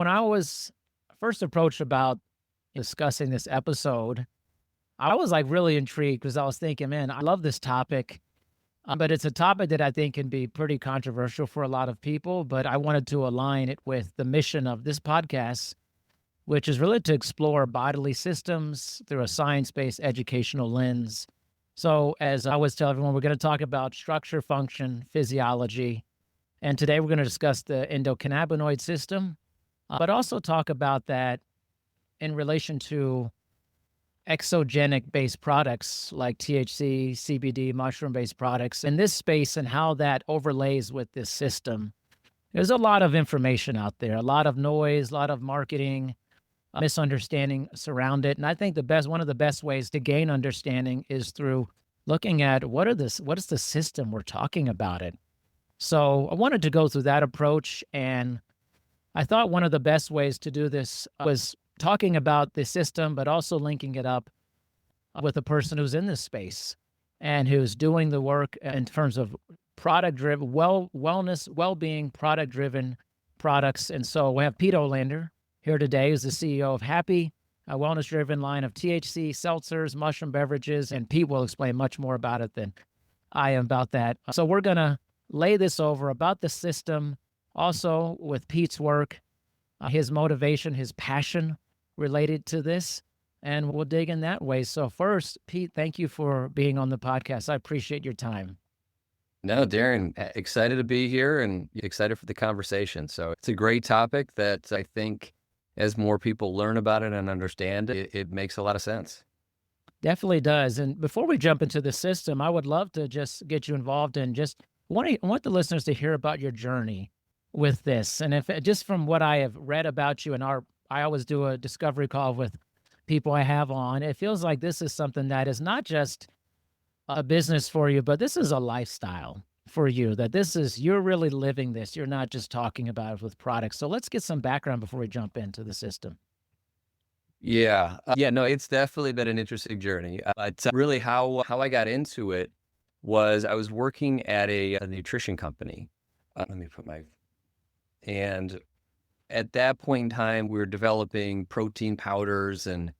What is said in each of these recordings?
When I was first approached about discussing this episode, I was like really intrigued because I was thinking, man, I love this topic, but it's a topic that I think can be pretty controversial for a lot of people. But I wanted to align it with the mission of this podcast, which is really to explore bodily systems through a science based educational lens. So, as I always tell everyone, we're going to talk about structure, function, physiology. And today we're going to discuss the endocannabinoid system, but also talk about that in relation to exogenic based products like THC, CBD, mushroom based products in this space and how that overlays with this system. There's a lot of information out there, a lot of noise, a lot of marketing, misunderstanding surround it. And I think one of the best ways to gain understanding is through looking at what is the system we're talking about it. So I wanted to go through that approach, and I thought one of the best ways to do this was talking about the system, but also linking it up with a person who's in this space and who's doing the work in terms of product driven, wellness, well-being, product driven products. And so we have Pete Olander here today, who's the CEO of Happie, a wellness driven line of THC, seltzers, mushroom beverages. And Pete will explain much more about it than I am about that. So we're going to lay this over about the system, also with Pete's work, his motivation, his passion related to this, and we'll dig in that way. So first, Pete, thank you for being on the podcast. I appreciate your time. No, Darren, excited to be here and excited for the conversation. So it's a great topic that I think as more people learn about it and understand it, it makes a lot of sense. Definitely does. And before we jump into the system, I would love to just get you involved in want the listeners to hear about your journey with this. And if just from what I have read about you I always do a discovery call with people I have on, it feels like this is something that is not just a business for you, but this is a lifestyle for you, that you're really living this. You're not just talking about it with products. So let's get some background before we jump into the system. Yeah. No, it's definitely been an interesting journey. But really how I got into it was I was working at a nutrition company. And at that point in time, we were developing protein powders and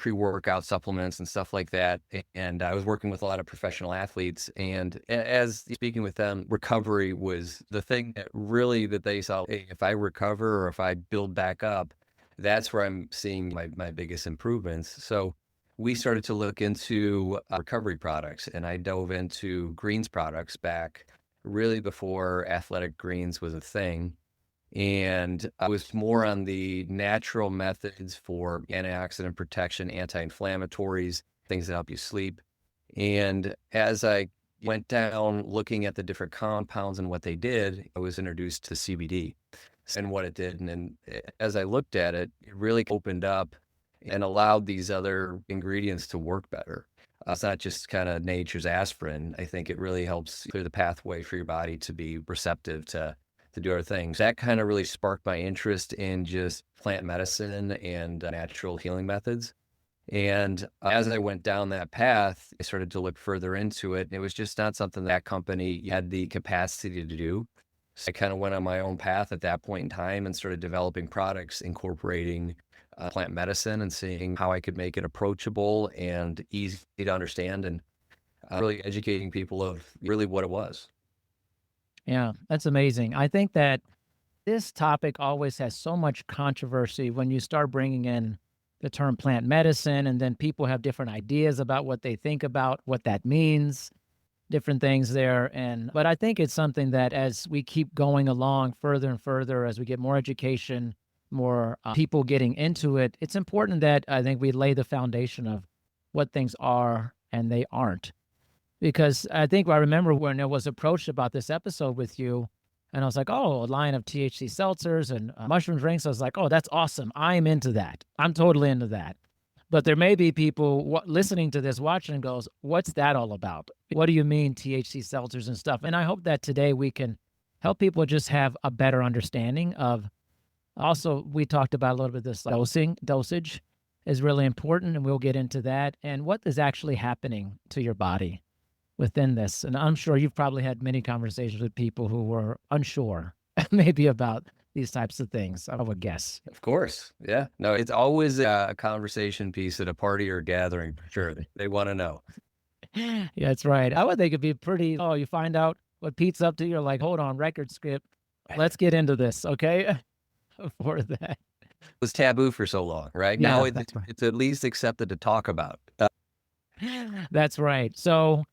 pre-workout supplements and stuff like that. And I was working with a lot of professional athletes. And as speaking with them, recovery was the thing that they saw, hey, if I recover or if I build back up, that's where I'm seeing my biggest improvements. So we started to look into recovery products, and I dove into greens products back really before athletic greens was a thing. And I was more on the natural methods for antioxidant protection, anti-inflammatories, things that help you sleep. And as I went down looking at the different compounds and what they did, I was introduced to CBD and what it did. And then as I looked at it, it really opened up and allowed these other ingredients to work better. It's not just kind of nature's aspirin. I think it really helps clear the pathway for your body to be receptive to do other things. That kind of really sparked my interest in just plant medicine and natural healing methods. And as I went down that path, I started to look further into it. It was just not something that company had the capacity to do. So I kind of went on my own path at that point in time and started developing products, incorporating plant medicine and seeing how I could make it approachable and easy to understand, and really educating people of really what it was. Yeah, that's amazing. I think that this topic always has so much controversy when you start bringing in the term plant medicine, and then people have different ideas about what they think about what that means, different things there. But I think it's something that as we keep going along further and further, as we get more education, more people getting into it, it's important that I think we lay the foundation of what things are and they aren't. Because I think I remember when I was approached about this episode with you, and I was like, oh, a line of THC seltzers and mushroom drinks. I was like, oh, that's awesome. I'm into that. I'm totally into that. But there may be people listening to this, watching, and goes, what's that all about? What do you mean THC seltzers and stuff? And I hope that today we can help people just have a better understanding of. Also, we talked about a little bit this dosage is really important, and we'll get into that, and what is actually happening to your body within this. And I'm sure you've probably had many conversations with people who were unsure maybe about these types of things, I would guess. Of course. Yeah. No, it's always a conversation piece at a party or gathering for sure. They want to know. Yeah, that's right. I would think it'd be pretty, oh, you find out what Pete's up to, you're like, hold on, record skip. Let's get into this, okay? For that. It was taboo for so long, right? Now Yeah, that's right. it's at least accepted to talk about. That's right. So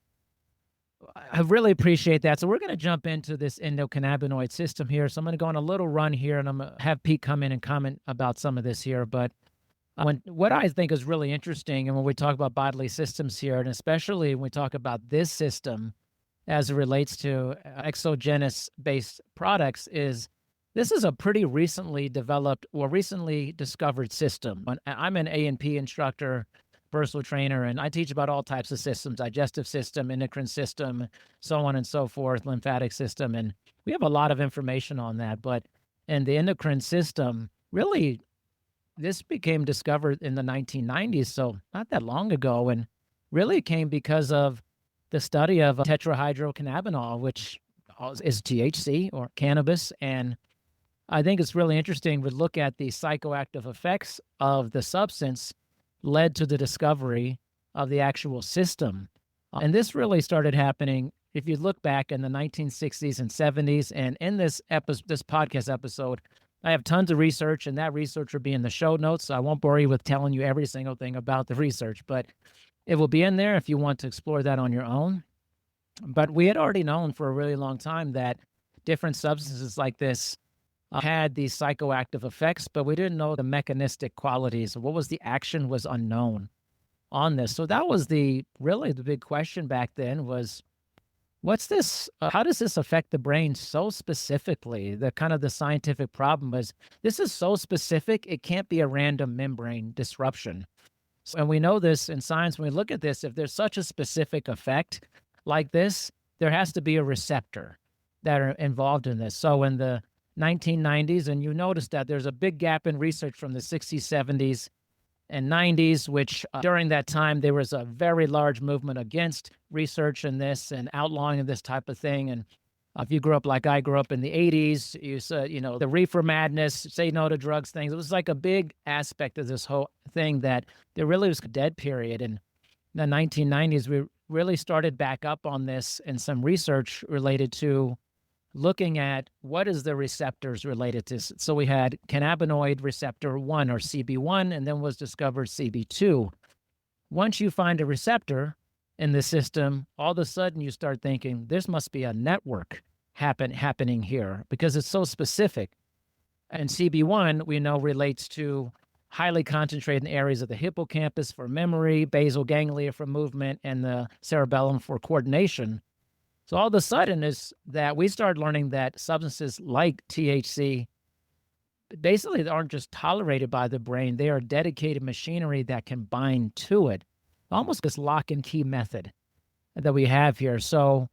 I really appreciate that. So we're going to jump into this endocannabinoid system here. So I'm going to go on a little run here, and I'm going to have Pete come in and comment about some of this here. But what I think is really interesting, and when we talk about bodily systems here, and especially when we talk about this system as it relates to exogenous-based products, is this is a pretty recently developed or recently discovered system. I'm an A&P instructor, personal trainer, and I teach about all types of systems: digestive system, endocrine system, so on and so forth, lymphatic system. And we have a lot of information on that. But in the endocrine system, really, this became discovered in the 1990s, so not that long ago, and really came because of the study of tetrahydrocannabinol, which is THC or cannabis. And I think it's really interesting to look at the psychoactive effects of the substance led to the discovery of the actual system. And this really started happening if you look back in the 1960s and 70s. And in this podcast episode, I have tons of research, and that research will be in the show notes. So I won't bore you with telling you every single thing about the research, but it will be in there if you want to explore that on your own. But we had already known for a really long time that different substances like this had these psychoactive effects, but we didn't know the mechanistic qualities. What was the action was unknown on this. So that was really the big question back then was, what's this? How does this affect the brain so specifically? The kind of the scientific problem was this is so specific, it can't be a random membrane disruption. And we know this in science. When we look at this, if there's such a specific effect like this, there has to be a receptor that are involved in this. So in the 1990s, and you notice that there's a big gap in research from the 60s, 70s, and 90s, which during that time, there was a very large movement against research in this and outlawing of this type of thing. And if you grew up like I grew up in the 80s, you said, the reefer madness, say no to drugs things. It was like a big aspect of this whole thing that there really was a dead period. And in the 1990s, we really started back up on this and some research related to looking at what is the receptors related to. So we had cannabinoid receptor 1 or CB1, and then was discovered CB2. Once you find a receptor in the system, all of a sudden you start thinking, this must be a network happening here because it's so specific. And CB1, we know, relates to highly concentrated in areas of the hippocampus for memory, basal ganglia for movement, and the cerebellum for coordination. So all of a sudden is that we started learning that substances like THC basically aren't just tolerated by the brain. They are dedicated machinery that can bind to it, almost this lock and key method that we have here. So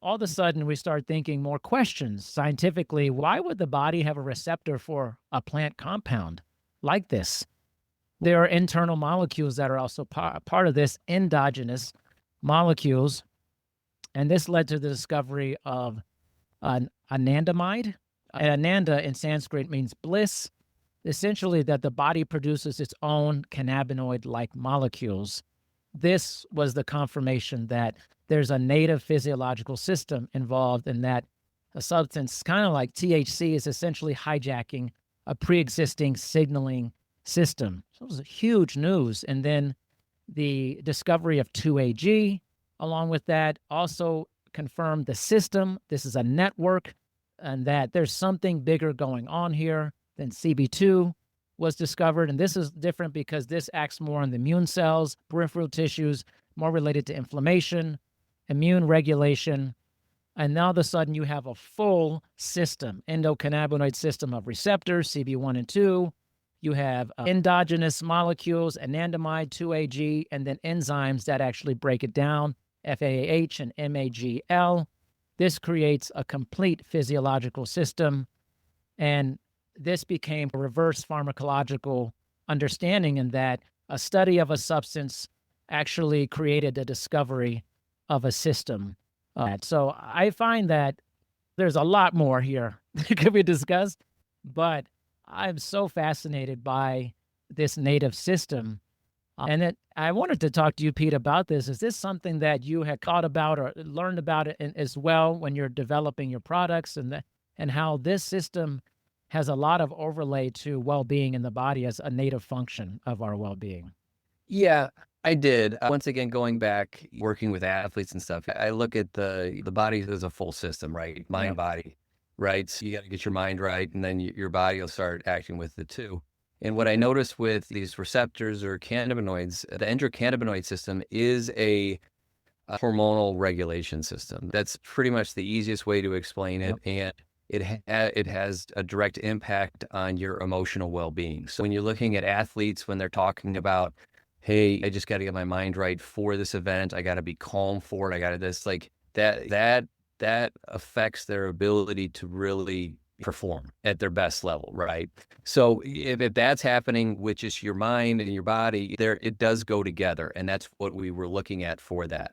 all of a sudden we start thinking more questions scientifically. Why would the body have a receptor for a plant compound like this? There are internal molecules that are also part of this, endogenous molecules. And this led to the discovery of an anandamide. And ananda in Sanskrit means bliss, essentially that the body produces its own cannabinoid-like molecules. This was the confirmation that there's a native physiological system involved in that a substance kind of like THC is essentially hijacking a pre-existing signaling system. So it was huge news. And then the discovery of 2AG, along with that, also confirmed the system. This is a network and that there's something bigger going on here than CB2 was discovered. And this is different because this acts more on the immune cells, peripheral tissues, more related to inflammation, immune regulation. And now all of a sudden you have a full system, endocannabinoid system of receptors, CB1 and 2. You have endogenous molecules, anandamide, 2AG, and then enzymes that actually break it down, FAAH and MAGL. This creates a complete physiological system. And this became a reverse pharmacological understanding in that a study of a substance actually created a discovery of a system. So I find that there's a lot more here that could be discussed, but I'm so fascinated by this native system. And then I wanted to talk to you, Pete, about this. Is this something that you had thought about or learned about it as well when you're developing your products, and how this system has a lot of overlay to well-being in the body as a native function of our well-being? Yeah, I did. Once again, going back, working with athletes and stuff, I look at the body as a full system, right? Yeah. Mind, body, right? So you got to get your mind right, and then your body will start acting with it too. And what I noticed with these receptors or cannabinoids, the endocannabinoid system is a hormonal regulation system. That's pretty much the easiest way to explain it, Yep. and it has a direct impact on your emotional well-being. So when you're looking at athletes, when they're talking about, hey, I just got to get my mind right for this event, I got to be calm for it, I got to this, like that affects their ability to really perform at their best level, right? So if that's happening, which is your mind and your body, there it does go together, and that's what we were looking at for that.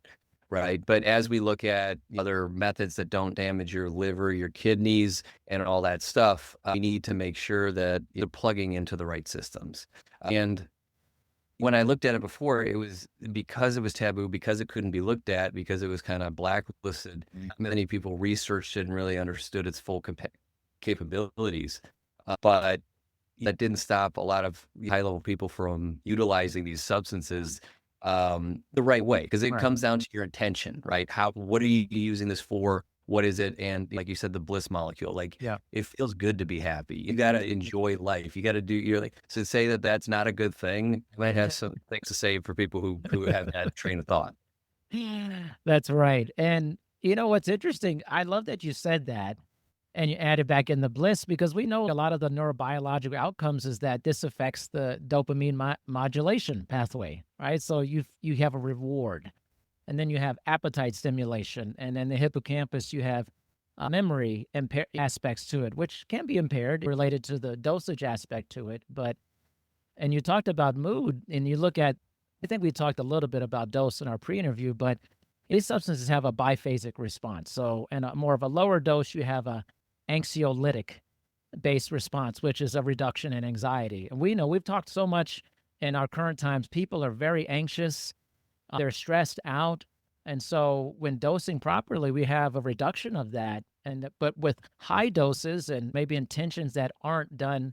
Right. But as we look at other methods that don't damage your liver, your kidneys, and all that stuff, we need to make sure that you're plugging into the right systems. And when I looked at it before, it was because it was taboo, because it couldn't be looked at, because it was kind of blacklisted. Many people researched it and really understood its full capabilities. But that didn't stop a lot of high-level people from utilizing these substances the right way, because it Right. comes down to your intention, right? What are you using this for? What is it? And like you said, the bliss molecule, like Yeah. it feels good to be happy. You got to enjoy life. You got to do, you're like, so to say that that's not a good thing, I might have some things to say for people who have that train of thought. That's right. And you know what's interesting? I love that you said that and you added back in the bliss, because we know a lot of the neurobiological outcomes is that this affects the dopamine modulation pathway, right? So you have a reward, and then you have appetite stimulation, and then the hippocampus you have memory aspects to it, which can be impaired related to the dosage aspect to it. But and you talked about mood, and you look at, I think we talked a little bit about dose in our pre-interview, but these substances have a biphasic response. So, and a more of a lower dose, you have a anxiolytic based response, which is a reduction in anxiety. And we know we've talked so much in our current times, people are very anxious, they're stressed out. And so when dosing properly, we have a reduction of that. But with high doses and maybe intentions that aren't done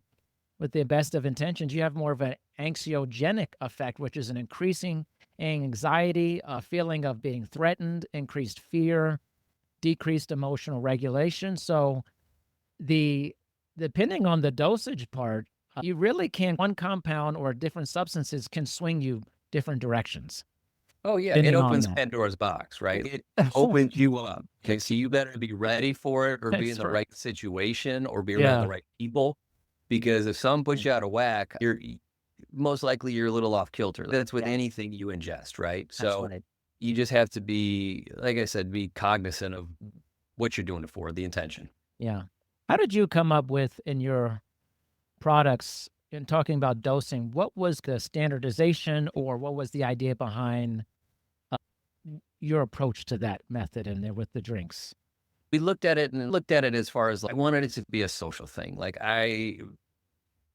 with the best of intentions, you have more of an anxiogenic effect, which is an increasing anxiety, a feeling of being threatened, increased fear, decreased emotional regulation. So the depending on the dosage part, you really can, one compound or different substances can swing you different directions Oh yeah, it depending on opens that. Pandora's box, right? It opens you up. Okay, so you better be ready for it, or be in That's the right. right situation, or be around the Yeah. right people. Because if some puts you out of whack, most likely you're a little off kilter. That's with Yes. anything you ingest, right? That's So right. you just have to be, like I said, be cognizant of what you're doing it for, the intention. Yeah. How did you come up with in your products, in talking about dosing, what was the standardization or what was the idea behind your approach to that method in there with the drinks? We looked at it and looked at it as far as like, I wanted it to be a social thing. Like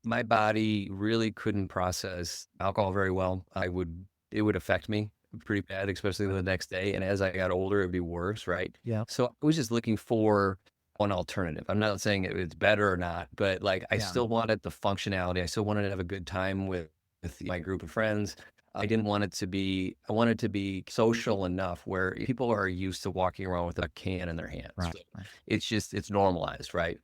my body really couldn't process alcohol very well. It would affect me pretty bad, especially the next day. And as I got older, it'd be worse, right? Yeah. So I was just looking for an alternative. I'm not saying it's better or not, but like I Yeah. still wanted the functionality. I still wanted to have a good time with my group of friends. I didn't want it to be, I wanted to be social enough where people are used to walking around with a can in their hands. Right. So Right. it's normalized, right?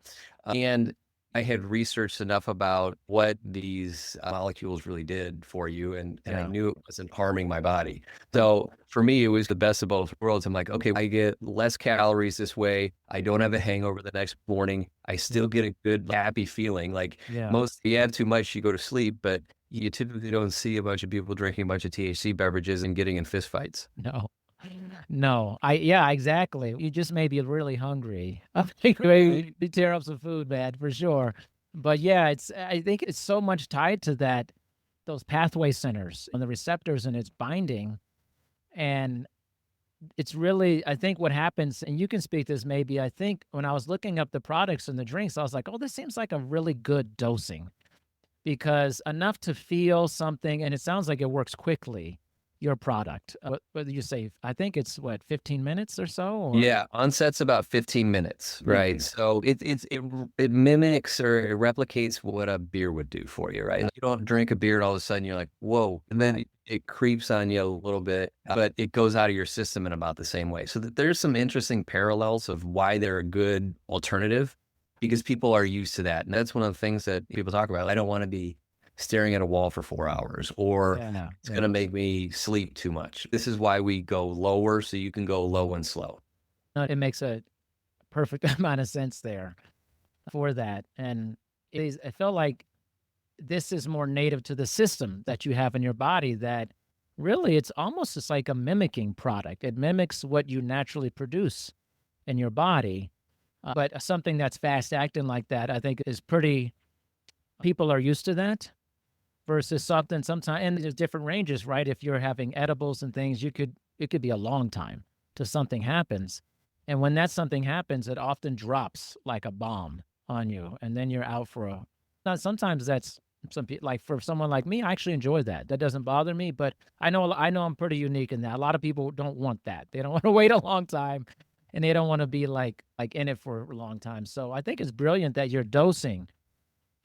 And I had researched enough about what these molecules really did for you, and I Yeah. knew it wasn't harming my body. So for me, it was the best of both worlds. I'm like, okay, I get less calories this way. I don't have a hangover the next morning. I still get a good, happy feeling. Like Yeah. most, you have too much, you go to sleep, but you typically don't see a bunch of people drinking a bunch of THC beverages and getting in fistfights. No. No. Yeah, exactly. You just may be really hungry. I think maybe you tear up some food, man, for sure. But yeah, I think it's so much tied to that, those pathway centers and the receptors and its binding. And it's really, I think what happens, and you can speak to this maybe, I think when I was looking up the products and the drinks, I was like, oh, this seems like a really good dosing because enough to feel something, and it sounds like it works quickly, your product. What did you say? I think it's what, 15 minutes or so? Or Yeah, onset's about 15 minutes, yeah, right? So it mimics or it replicates what a beer would do for you, right? You don't drink a beer and all of a sudden you're like, whoa, and then it creeps on you a little bit, but it goes out of your system in about the same way. So that there's some interesting parallels of why they're a good alternative because people are used to that. And that's one of the things that people talk about. I don't want to be staring at a wall for 4 hours, or yeah, it's yeah. going to make me sleep too much. This is why we go lower so you can go low and slow. No, it makes a perfect amount of sense there for that. And I felt like this is more native to the system that you have in your body that really it's almost just like a mimicking product. It mimics what you naturally produce in your body. But something that's fast acting like that, I think is pretty, people are used to that versus something sometimes, and there's different ranges, right? If you're having edibles and things, it could be a long time till something happens. And when that something happens, it often drops like a bomb on you. And then you're out for a, now sometimes that's some people, like for someone like me, I actually enjoy that. That doesn't bother me, but I know I'm pretty unique in that. A lot of people don't want that. They don't want to wait a long time and they don't want to be like in it for a long time. So I think it's brilliant that you're dosing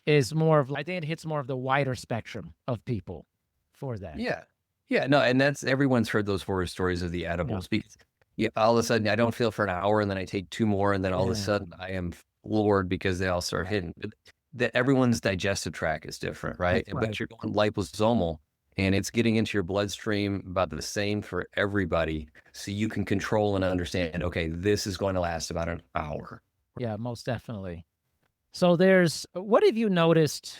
is more of, I think it hits more of the wider spectrum of people for that. Yeah. Yeah, no, and that's everyone's heard those horror stories of the Yeah. edibles because yeah, all of a sudden I don't feel for an hour and then I take 2 more and then all of a Yeah. sudden I am floored because they all start hitting. But that everyone's digestive tract is different, right? That's right. But you're going liposomal and it's getting into your bloodstream about the same for everybody. So you can control and understand, okay, this is going to last about an hour. Yeah, most definitely. So what have you noticed?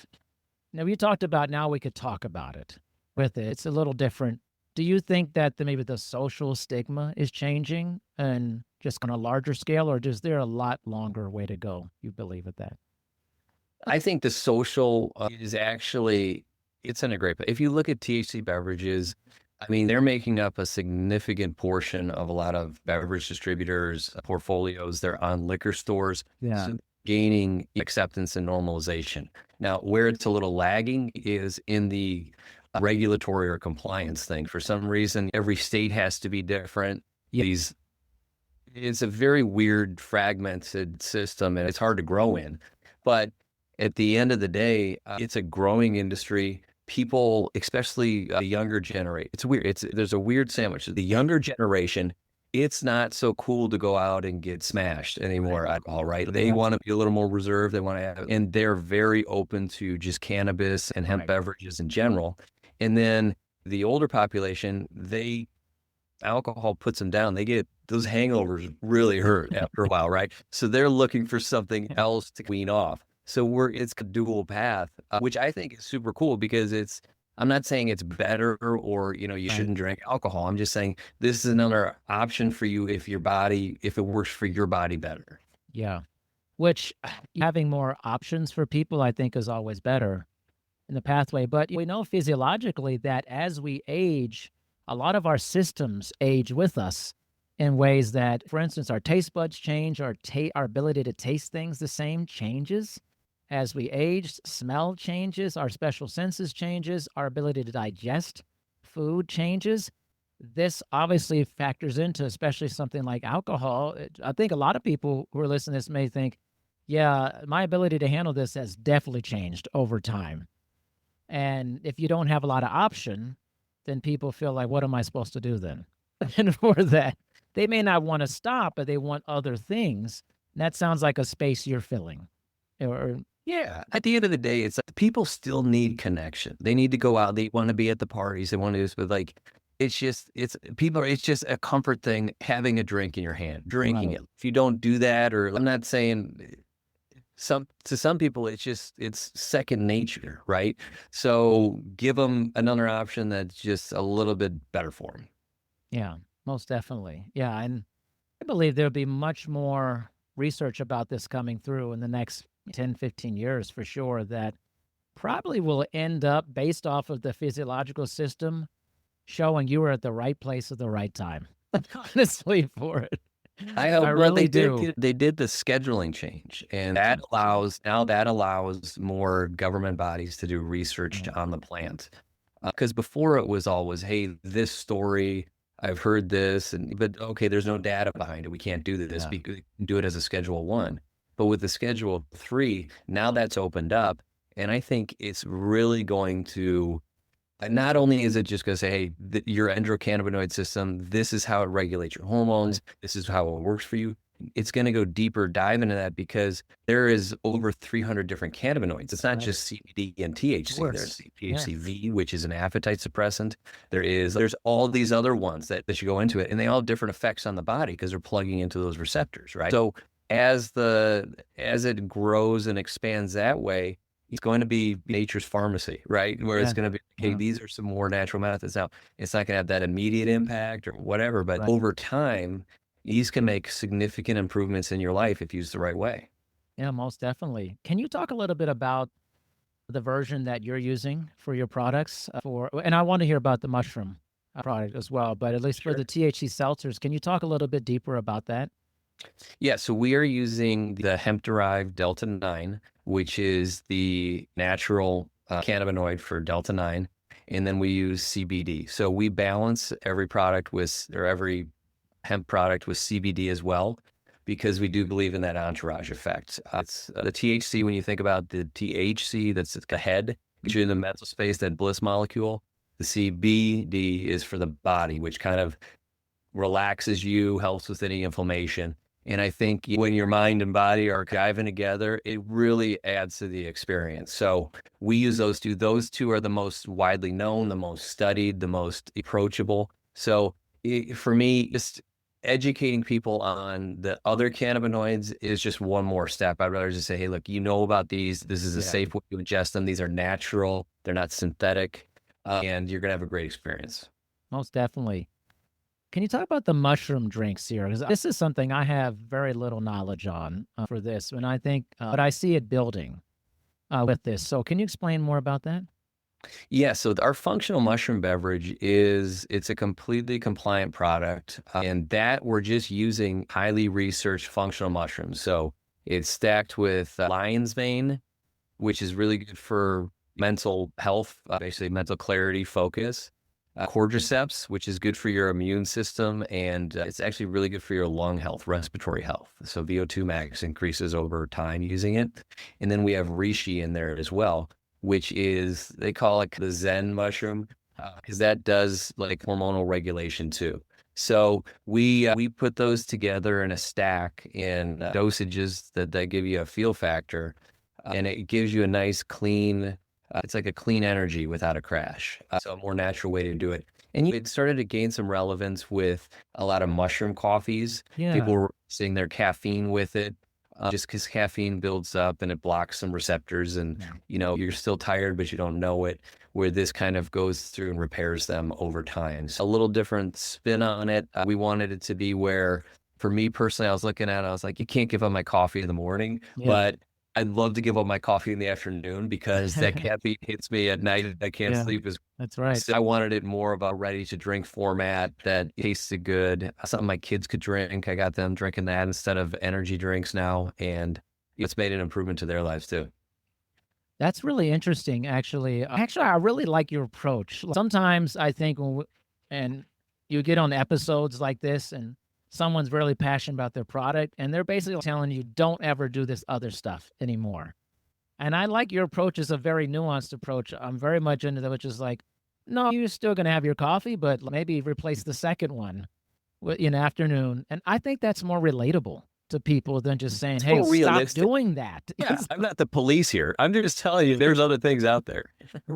Now we talked about, now we could talk about it with it. It's a little different. Do you think that maybe the social stigma is changing and just on a larger scale, or is there a lot longer way to go? You believe with that? I think the social is actually it's in a great place. If you look at THC beverages, I mean, they're making up a significant portion of a lot of beverage distributors' portfolios. They're on liquor stores, Yeah. so gaining acceptance and normalization. Now, where it's a little lagging is in the regulatory or compliance thing. For some reason, every state has to be different. Yeah. These it's a very weird, fragmented system, and it's hard to grow in. But at the end of the day, it's a growing industry. People, especially the younger generation, it's weird. There's a weird sandwich. The younger generation, it's not so cool to go out and get smashed anymore. Alcohol, right? They Right. want to be a little more reserved. They want to have, and they're very open to just cannabis and hemp Right. beverages in general. And then the older population, alcohol puts them down. They get those hangovers really hurt after a while, right? So they're looking for something else to wean off. So it's a dual path, which I think is super cool because I'm not saying it's better or, you Right. shouldn't drink alcohol. I'm just saying this is another option for you if if it works for your body better. Yeah. Which having more options for people, I think, is always better in the pathway. But we know physiologically that as we age, a lot of our systems age with us in ways that, for instance, our taste buds change, our ability to taste things the same changes as we age, smell changes, our special senses changes, our ability to digest food changes. This obviously factors into especially something like alcohol. I think a lot of people who are listening to this may think, yeah, my ability to handle this has definitely changed over time. And if you don't have a lot of option, then people feel like, what am I supposed to do then? And for that, they may not want to stop, but they want other things. And that sounds like a space you're filling. Or Yeah. At the end of the day, it's like people still need connection. They need to go out. They want to be at the parties. They want to do this, but like, it's just a comfort thing having a drink in your hand, drinking right. it. If you don't do that, or I'm not saying to some people, it's second nature, right? So give them another option that's just a little bit better for them. Yeah, most definitely. Yeah. And I believe there'll be much more research about this coming through in the next 10, 15 years for sure that probably will end up based off of the physiological system showing you were at the right place at the right time. honestly for it. I I hope, well, really do. they did the scheduling change, and that allows more government bodies to do research Mm, on the plant. Because before it was always, hey, this story, I've heard this, but okay, there's no data behind it. We can't do this. yeah, We can do it as a Schedule 1. But with the Schedule 3, now that's opened up, and I think it's really going to, not only is it just going to say, hey, your endocannabinoid system, this is how it regulates your hormones, right. this is how it works for you. It's going to go deeper dive into that because there is over 300 different cannabinoids. It's not Right. just CBD and Of THC. There's course. Yeah. THCV, which is an appetite suppressant. There's all these other ones that you go into it, and they all have different effects on the body because they're plugging into those receptors, right? So as it grows and expands that way, it's going to be nature's pharmacy, right? Where it's Yeah. going to be, hey, Yeah. these are some more natural methods. Now, it's not going to have that immediate impact or whatever, but Right. over time, these can make significant improvements in your life if used the right way. Yeah, most definitely. Can you talk a little bit about the version that you're using for your products and I want to hear about the mushroom product as well, but at least for the Sure. THC seltzers, can you talk a little bit deeper about that? Yeah, so we are using the hemp-derived Delta 9, which is the natural cannabinoid for Delta 9, and then we use CBD. So we balance every product or every hemp product with CBD as well, because we do believe in that entourage effect. It's the THC, when you think about the THC, that's the head, which you're in the mental space, that bliss molecule. The CBD is for the body, which kind of relaxes you, helps with any inflammation. And I think when your mind and body are jiving together, it really adds to the experience. So we use those two. Those two are the most widely known, the most studied, the most approachable. So for me, just educating people on the other cannabinoids is just one more step. I'd rather just say, hey, look, you know about these. This is a Yeah, safe way to ingest them. These are natural. They're not synthetic. And you're going to have a great experience. most definitely. Can you talk about the mushroom drinks here? Because this is something I have very little knowledge on for this, and I think, but I see it building with this. So, can you explain more about that? Yeah, so our functional mushroom beverage it's a completely compliant product, and that we're just using highly researched functional mushrooms. So it's stacked with lion's mane, which is really good for mental health, basically mental clarity, focus. Cordyceps, which is good for your immune system, and it's actually really good for your lung health, respiratory health. So VO2 max increases over time using it. And then we have reishi in there as well, which is, they call it the Zen mushroom, because that does like hormonal regulation too. So we put those together in a stack in dosages that give you a feel factor, and it gives you a nice clean. It's like a clean energy without a crash. So a more natural way to do it. And it started to gain some relevance with a lot of mushroom coffees. People Yeah. were seeing their caffeine with it, just because caffeine builds up and it blocks some receptors, and Yeah. you're still tired, but you don't know it. Where this kind of goes through and repairs them over time. So a little different spin on it. We wanted it to be where, for me personally, I was looking at it, I was like, you can't give up my coffee in the morning, Yeah. but I'd love to give up my coffee in the afternoon because that caffeine hits me at night and I can't Yeah. sleep as That's right. so. I wanted it more of a ready to drink format that tasted good, something my kids could drink. I got them drinking that instead of energy drinks now, and it's made an improvement to their lives too. That's really interesting, actually. Actually, I really like your approach. Sometimes I think and you get on episodes like this, and someone's really passionate about their product, and they're basically telling you, don't ever do this other stuff anymore. And I like your approach is a very nuanced approach. I'm very much into that, which is like, no, you're still going to have your coffee, but maybe replace the second one in the afternoon. And I think that's more relatable to people than just saying, It's hey, more stop realistic. doing that. Yeah, I'm not the police here. I'm just telling you there's other things out there.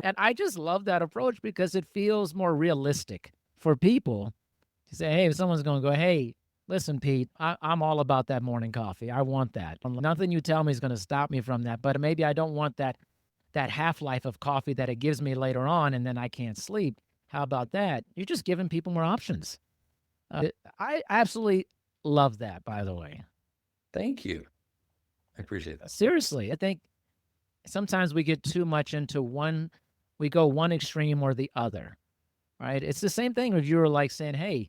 And I just love that approach because it feels more realistic for people to say, hey, if someone's going to go, hey, listen, Pete, I'm all about that morning coffee. I want that. Nothing you tell me is going to stop me from that. But maybe I don't want that half life of coffee that it gives me later on, and then I can't sleep. How about that? You're just giving people more options. I absolutely love that, by the way. Thank you. I appreciate that. Seriously, I think sometimes we get too much into we go one extreme or the other, right? It's the same thing if you were like saying, hey,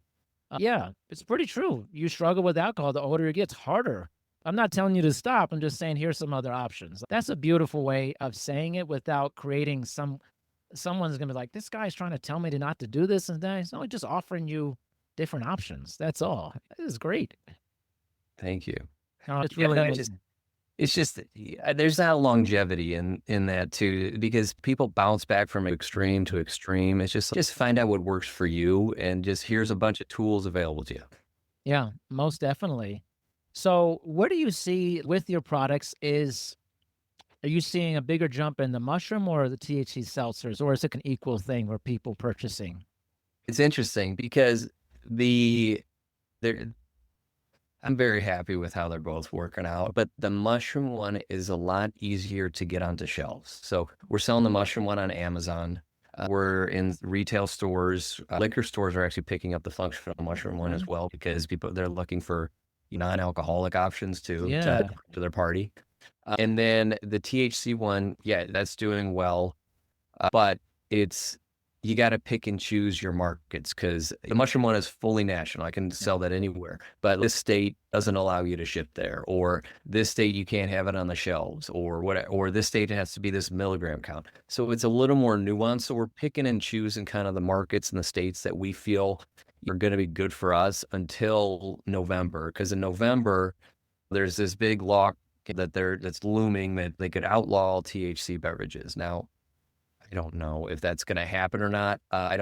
Yeah, it's pretty true. You struggle with alcohol, the older it gets, harder. I'm not telling you to stop. I'm just saying here's some other options. That's a beautiful way of saying it without creating someone's gonna be like, this guy's trying to tell me to not to do this and that. It's only just offering you different options. That's all. This is great. Thank you. No, it's Yeah, really no, amazing. it's just there's not longevity in that too, because people bounce back from extreme to extreme. It's just find out what works for you, and just here's a bunch of tools available to you. Yeah, most definitely. So, what do you see with your products? Are you seeing a bigger jump in the mushroom or the THC seltzers, or is it an equal thing where people purchasing? It's interesting because the there I'm very happy with how they're both working out, but the mushroom one is a lot easier to get onto shelves. So we're selling the mushroom one on Amazon. We're in retail stores. Liquor stores are actually picking up the functional mushroom one Okay. as well, because they're looking for non-alcoholic options to Yeah. to their party. And then the THC one, yeah, that's doing well. But it's you got to pick and choose your markets, because the mushroom one is fully national. I can Yeah. sell that anywhere, but this state doesn't allow you to ship there, or this state you can't have it on the shelves, or what, or this state has to be this milligram count. So it's a little more nuanced. So we're picking and choosing kind of the markets and the states that we feel are going to be good for us until November, because in November there's this big law that's looming that they could outlaw THC beverages. Now, I don't know if that's going to happen or not. I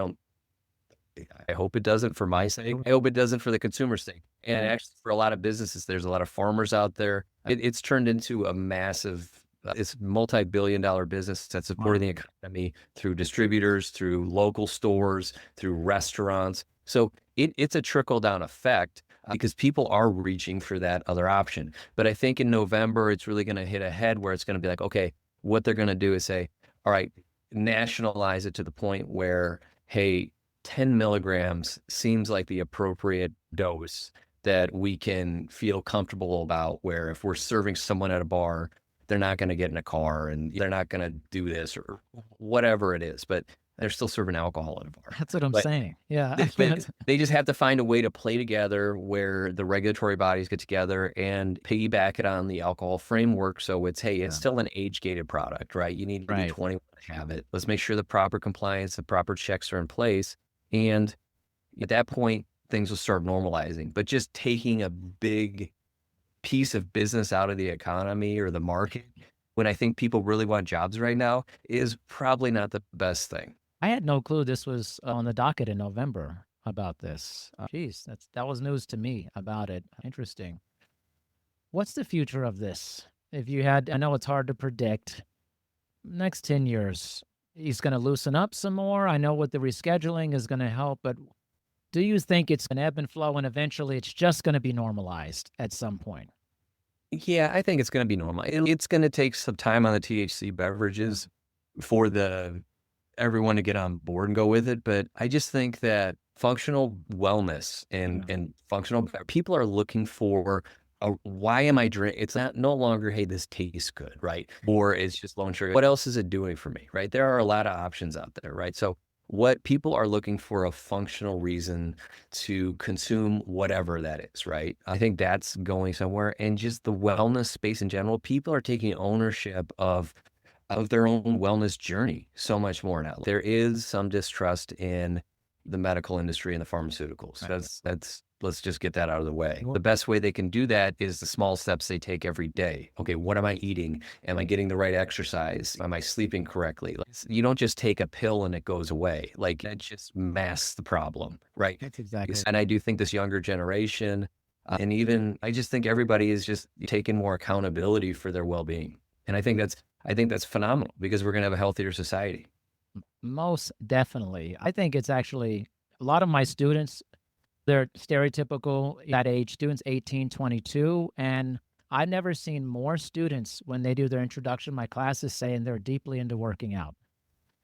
hope it doesn't for my sake. I hope it doesn't for the consumer's sake. And actually, for a lot of businesses, there's a lot of farmers out there. It's turned into a massive, it's multi-billion-dollar business that's supporting the economy through distributors, through local stores, through restaurants. So it's a trickle-down effect, because people are reaching for that other option. But I think in November, it's really going to hit a head where it's going to be like, okay, what they're going to do is say, all right, nationalize it to the point where, hey, 10 milligrams seems like the appropriate dose that we can feel comfortable about, where if we're serving someone at a bar, they're not going to get in a car and they're not going to do this or whatever it is, but they're still serving alcohol at a bar. That's what I'm But saying. Yeah, I but can't. they just have to find a way to play together where the regulatory bodies get together and piggyback it on the alcohol framework. So it's, hey, it's Yeah. still an age-gated product, right? You need to be Right. 21 to have it. Let's make sure the proper compliance, the proper checks are in place. And at that point, things will start normalizing. But just taking a big piece of business out of the economy or the market, when I think people really want jobs right now, is probably not the best thing. I had no clue this was on the docket in November about this. Geez, that was news to me about it. Interesting. What's the future of this? If you had, I know it's hard to predict. Next 10 years, he's going to loosen up some more. I know what the rescheduling is going to help, but do you think it's an ebb and flow and eventually it's just going to be normalized at some point? Yeah, I think it's going to be normal. It's going to take some time on the THC beverages for everyone to get on board and go with it. But I just think that functional wellness Yeah. and functional people are looking for why am I drinking? It's not no longer, hey, this tastes good, right? Or it's just low in sugar. What else is it doing for me, right? There are a lot of options out there, right? So what people are looking for, a functional reason to consume whatever that is, right? I think that's going somewhere. And just the wellness space in general, people are taking ownership of their own wellness journey so much more now. There is some distrust in the medical industry and the pharmaceuticals. Right. That's let's just get that out of the way. Sure. The best way they can do that is the small steps they take every day. Okay, what am I eating? Am I getting the right exercise? Am I sleeping correctly? You don't just take a pill and it goes away. Like, that just masks the problem, right? That's exactly. And I do think this younger generation, and even I just think everybody is just taking more accountability for their well-being. And I think that's phenomenal, because we're going to have a healthier society. Most definitely. I think it's actually a lot of my students, they're stereotypical that age students, 18, 22. And I've never seen more students when they do their introduction to my classes saying they're deeply into working out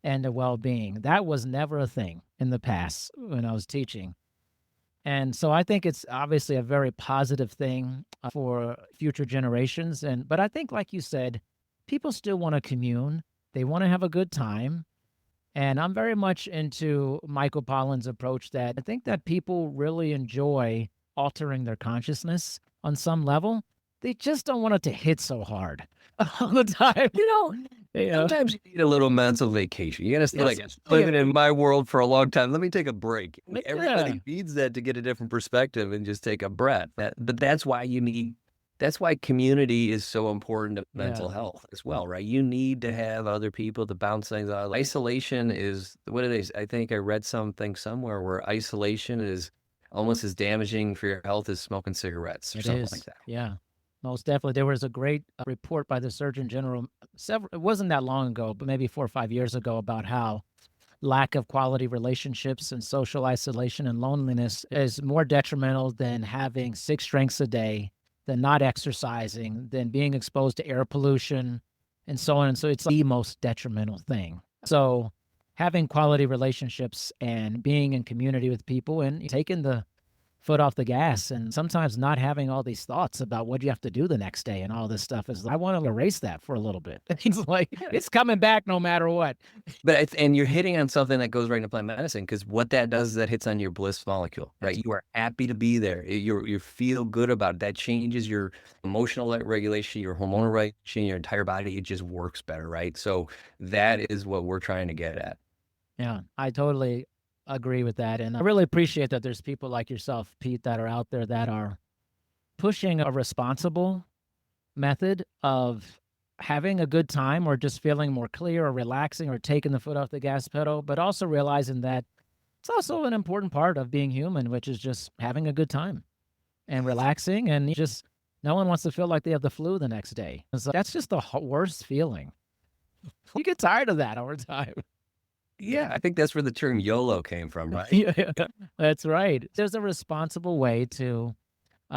and the well-being. That was never a thing in the past when I was teaching. And so I think it's obviously a very positive thing for future generations. But I think, like you said, people still want to commune. They want to have a good time. And I'm very much into Michael Pollan's approach that I think that people really enjoy altering their consciousness on some level. They just don't want it to hit so hard all the time. Sometimes you need a little mental vacation. You got to stay like, Yes. living in my world for a long time. Let me take a break. Yeah. Everybody needs that to get a different perspective and just take a breath. But that's why that's why community is so important to mental health as well, right? You need to have other people to bounce things out. Isolation is, what it is. I think I read something somewhere where isolation is almost as damaging for your health as smoking cigarettes or It something is. like that. Yeah. Most definitely. There was a great report by the Surgeon General it wasn't that long ago, but maybe 4 or 5 years ago, about how lack of quality relationships and social isolation and loneliness is more detrimental than having 6 drinks a day, than not exercising, than being exposed to air pollution, and so on. And so it's the most detrimental thing. So having quality relationships and being in community with people and taking the foot off the gas, and sometimes not having all these thoughts about what you have to do the next day and all this stuff, is I want to erase that for a little bit. It's like it's coming back no matter what. But and you're hitting on something that goes right into plant medicine, because what that does is that hits on your bliss molecule, right? You are happy to be there. You feel good about it. That changes your emotional regulation, your hormonal regulation, your entire body. It just works better, right? So that is what we're trying to get at. Yeah, I totally agree with that. And I really appreciate that there's people like yourself, Pete, that are out there that are pushing a responsible method of having a good time, or just feeling more clear, or relaxing, or taking the foot off the gas pedal, but also realizing that it's also an important part of being human, which is just having a good time and relaxing. And no one wants to feel like they have the flu the next day. So that's just the worst feeling. You get tired of that over time. Yeah, I think that's where the term YOLO came from, right? Yeah, that's right. There's a responsible way to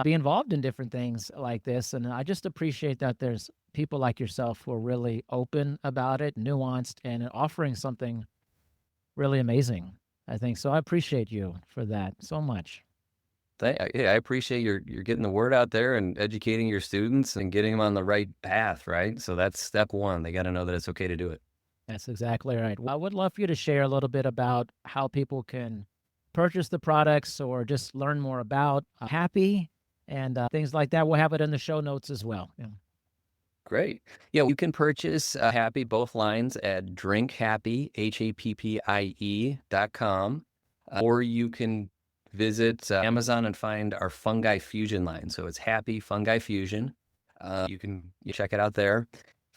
be involved in different things like this. And I just appreciate that there's people like yourself who are really open about it, nuanced, and offering something really amazing, I think. So I appreciate you for that so much. Yeah, I appreciate you're getting the word out there and educating your students and getting them on the right path, right? So that's step one. They got to know that it's okay to do it. That's exactly right. Well, I would love for you to share a little bit about how people can purchase the products or just learn more about Happie and things like that. We'll have it in the show notes as well. Yeah. Great. Yeah, you can purchase Happie, both lines, at drinkhappie, HAPPIE.com, or you can visit Amazon and find our Fungi Fusion line. So it's Happie Fungi Fusion. You can check it out there.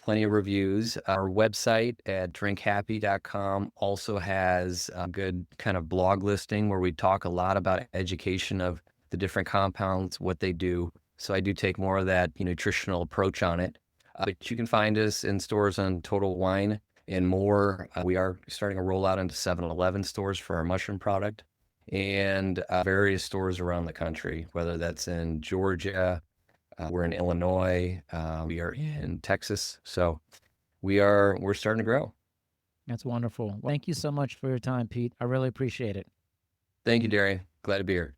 Plenty of reviews. Our website at drinkhappie.com also has a good kind of blog listing where we talk a lot about education of the different compounds, what they do. So I do take more of that nutritional approach on it. But you can find us in stores on Total Wine and more. We are starting a rollout into 7-Eleven stores for our mushroom product, and various stores around the country, whether that's in Georgia, we're in Illinois, we are in Texas. So we're starting to grow. That's wonderful. Well, thank you so much for your time, Pete. I really appreciate it. Thank you, Derry. Glad to be here.